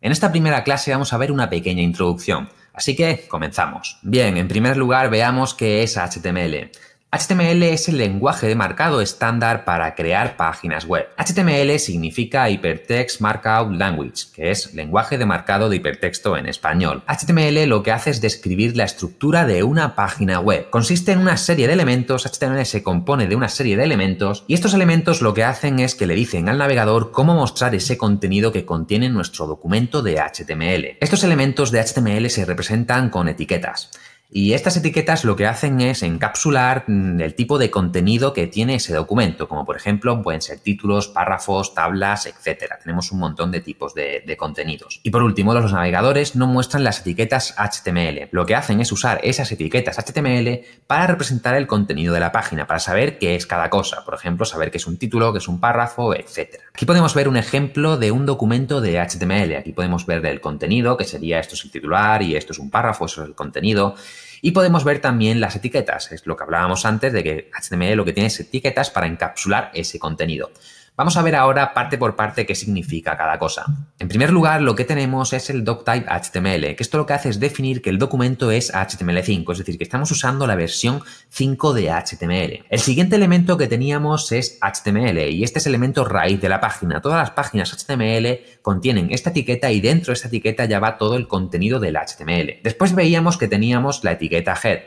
En esta primera clase vamos a ver una pequeña introducción, así que comenzamos. Bien, en primer lugar veamos qué es HTML. HTML es el lenguaje de marcado estándar para crear páginas web. HTML significa Hypertext Markup Language, que es lenguaje de marcado de hipertexto en español. HTML lo que hace es describir la estructura de una página web. Consiste en una serie de elementos, HTML se compone de una serie de elementos y estos elementos lo que hacen es que le dicen al navegador cómo mostrar ese contenido que contiene nuestro documento de HTML. Estos elementos de HTML se representan con etiquetas. Y estas etiquetas lo que hacen es encapsular el tipo de contenido que tiene ese documento, como por ejemplo pueden ser títulos, párrafos, tablas, etc. Tenemos un montón de tipos de contenidos. Y por último, los navegadores no muestran las etiquetas HTML. Lo que hacen es usar esas etiquetas HTML para representar el contenido de la página, para saber qué es cada cosa. Por ejemplo, saber qué es un título, qué es un párrafo, etc. Aquí podemos ver un ejemplo de un documento de HTML. Aquí podemos ver el contenido, que sería esto es el titular y esto es un párrafo, eso es el contenido. Y podemos ver también las etiquetas, es lo que hablábamos antes de que HTML lo que tiene es etiquetas para encapsular ese contenido. Vamos a ver ahora parte por parte qué significa cada cosa. En primer lugar, lo que tenemos es el doctype HTML, que esto lo que hace es definir que el documento es HTML5, es decir, que estamos usando la versión 5 de HTML. El siguiente elemento que teníamos es HTML y este es el elemento raíz de la página. Todas las páginas HTML contienen esta etiqueta y dentro de esta etiqueta ya va todo el contenido del HTML. Después veíamos que teníamos la etiqueta head.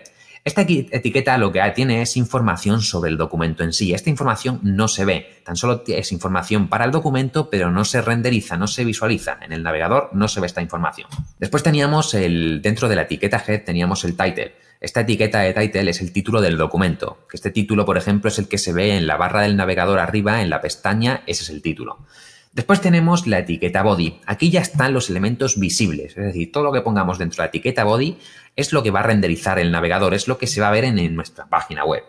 Esta etiqueta lo que tiene es información sobre el documento en sí. Esta información no se ve, tan solo es información para el documento, pero no se renderiza, no se visualiza. En el navegador no se ve esta información. Después teníamos dentro de la etiqueta head teníamos el title. Esta etiqueta de title es el título del documento. Este título, por ejemplo, es el que se ve en la barra del navegador arriba, en la pestaña, ese es el título. Después tenemos la etiqueta body. Aquí ya están los elementos visibles, es decir, todo lo que pongamos dentro de la etiqueta body es lo que va a renderizar el navegador, es lo que se va a ver en nuestra página web.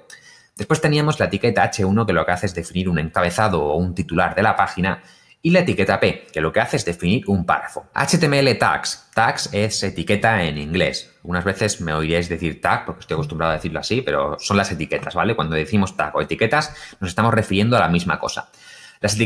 Después teníamos la etiqueta H1, que lo que hace es definir un encabezado o un titular de la página, y la etiqueta P, que lo que hace es definir un párrafo. HTML tags. Tags es etiqueta en inglés. Unas veces me oiréis decir tag, porque estoy acostumbrado a decirlo así, pero son las etiquetas, ¿vale? Cuando decimos tag o etiquetas, nos estamos refiriendo a la misma cosa. Las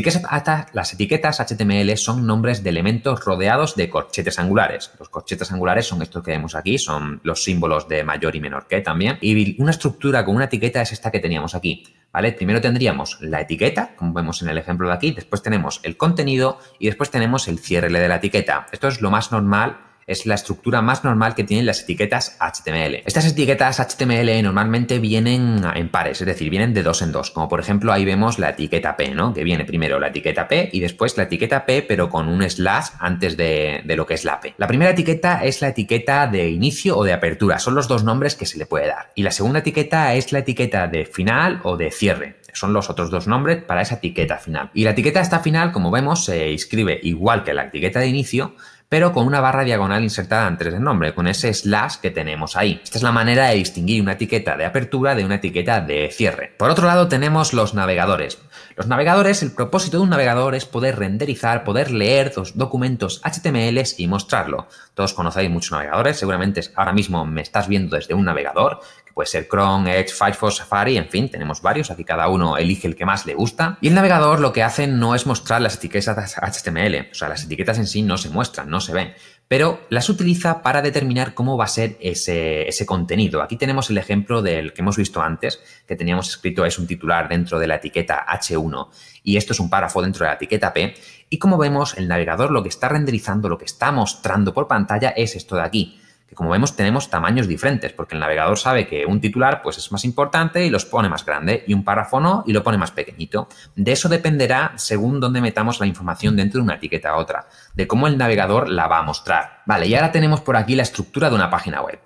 etiquetas HTML son nombres de elementos rodeados de corchetes angulares. Los corchetes angulares son estos que vemos aquí, son los símbolos de mayor y menor que también. Y una estructura con una etiqueta es esta que teníamos aquí, ¿vale? Primero tendríamos la etiqueta, como vemos en el ejemplo de aquí, después tenemos el contenido y después tenemos el cierre de la etiqueta. Esto es lo más normal. Es la estructura más normal que tienen las etiquetas HTML. Estas etiquetas HTML normalmente vienen en pares, es decir, vienen de dos en dos. Como por ejemplo ahí vemos la etiqueta P, ¿no? Que viene primero la etiqueta P y después la etiqueta P, pero con un slash antes de lo que es la P. La primera etiqueta es la etiqueta de inicio o de apertura. Son los dos nombres que se le puede dar. Y la segunda etiqueta es la etiqueta de final o de cierre. Son los otros dos nombres para esa etiqueta final. Y la etiqueta esta final, como vemos, se escribe igual que la etiqueta de inicio, pero con una barra diagonal insertada antes del nombre, con ese slash que tenemos ahí. Esta es la manera de distinguir una etiqueta de apertura de una etiqueta de cierre. Por otro lado tenemos los navegadores. Los navegadores, el propósito de un navegador es poder renderizar, poder leer los documentos HTML y mostrarlo. Todos conocéis muchos navegadores, seguramente ahora mismo me estás viendo desde un navegador, que puede ser Chrome, Edge, Firefox, Safari, en fin, tenemos varios, aquí cada uno elige el que más le gusta. Y el navegador lo que hace no es mostrar las etiquetas HTML, o sea, las etiquetas en sí no se muestran, no se ven, pero las utiliza para determinar cómo va a ser ese contenido. Aquí tenemos el ejemplo del que hemos visto antes, que teníamos escrito es un titular dentro de la etiqueta H1 y esto es un párrafo dentro de la etiqueta P. Y como vemos, el navegador lo que está renderizando, lo que está mostrando por pantalla es esto de aquí, que como vemos tenemos tamaños diferentes, porque el navegador sabe que un titular pues es más importante y los pone más grande, y un párrafo no y lo pone más pequeñito. De eso dependerá según dónde metamos la información dentro de una etiqueta a otra, de cómo el navegador la va a mostrar. Vale, y ahora tenemos por aquí la estructura de una página web.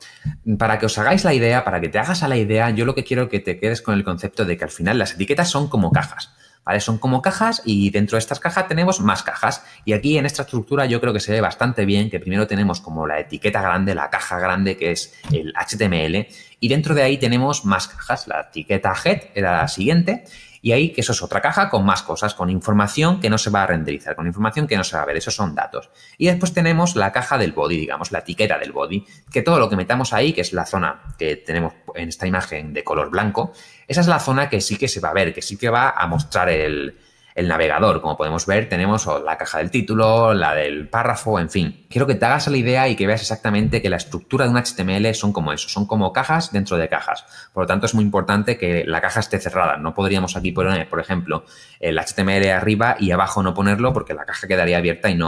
Para que os hagáis la idea, para que te hagas a la idea, yo lo que quiero que te quedes con el concepto de que al final las etiquetas son como cajas. ¿Vale? Son como cajas y dentro de estas cajas tenemos más cajas. Y aquí en esta estructura yo creo que se ve bastante bien que primero tenemos como la etiqueta grande, la caja grande que es el HTML y dentro de ahí tenemos más cajas. La etiqueta head era la siguiente y ahí que eso es otra caja con más cosas, con información que no se va a renderizar, con información que no se va a ver, esos son datos. Y después tenemos la caja del body, digamos, la etiqueta del body, que todo lo que metamos ahí, que es la zona que tenemos en esta imagen de color blanco, esa es la zona que sí que se va a ver, que sí que va a mostrar el el navegador. Como podemos ver, tenemos la caja del título, la del párrafo, en fin. Quiero que te hagas la idea y que veas exactamente que la estructura de un HTML son como eso, son como cajas dentro de cajas. Por lo tanto, es muy importante que la caja esté cerrada. No podríamos aquí poner, por ejemplo, el HTML arriba y abajo no ponerlo porque la caja quedaría abierta y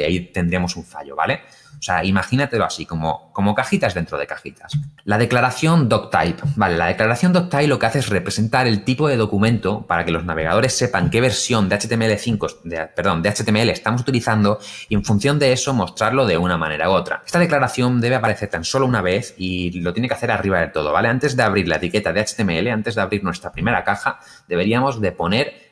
ahí tendríamos un fallo, ¿vale? O sea, imagínatelo así, como cajitas dentro de cajitas. La declaración doctype. Vale, la declaración doctype lo que hace es representar el tipo de documento para que los navegadores sepan qué versión de de HTML estamos utilizando y en función de eso mostrarlo de una manera u otra. Esta declaración debe aparecer tan solo una vez y lo tiene que hacer arriba del todo, ¿vale? Antes de abrir la etiqueta de HTML, antes de abrir nuestra primera caja, deberíamos de poner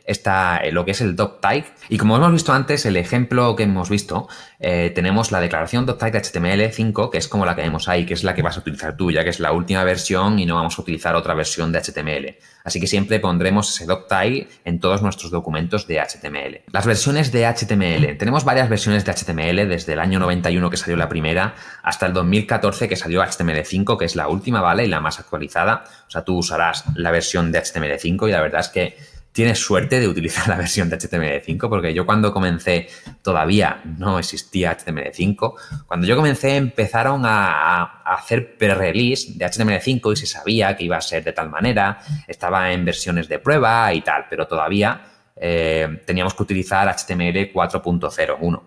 lo que es el doctype. Y como hemos visto antes, el ejemplo que hemos visto, tenemos la declaración doctype de HTML5, que es como la que vemos ahí, que es la que vas a utilizar tú, ya que es la última versión y no vamos a utilizar otra versión de HTML. Así que siempre pondremos ese doctype en todos nuestros documentos de HTML. Las versiones de HTML. Tenemos varias versiones de HTML, desde el año 91 que salió la primera hasta el 2014 que salió HTML5, que es la última, ¿vale? Y la más actualizada. O sea, tú usarás la versión de HTML5 y la verdad es que tienes suerte de utilizar la versión de HTML5 porque yo cuando comencé todavía no existía HTML5. Cuando yo comencé empezaron a hacer pre-release de HTML5 y se sabía que iba a ser de tal manera, estaba en versiones de prueba y tal, pero todavía teníamos que utilizar HTML 4.01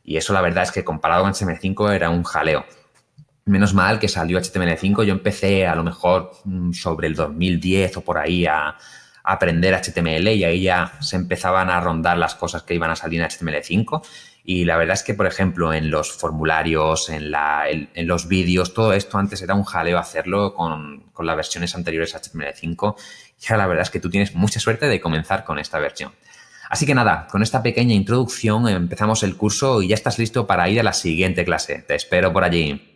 y eso la verdad es que comparado con HTML5 era un jaleo. Menos mal que salió HTML5, yo empecé a lo mejor sobre el 2010 o por ahí a aprender HTML y ahí ya se empezaban a rondar las cosas que iban a salir en HTML5 y la verdad es que, por ejemplo, en los formularios, en los vídeos, todo esto antes era un jaleo hacerlo con las versiones anteriores a HTML5 y ahora la verdad es que tú tienes mucha suerte de comenzar con esta versión. Así que nada, con esta pequeña introducción empezamos el curso y ya estás listo para ir a la siguiente clase. Te espero por allí.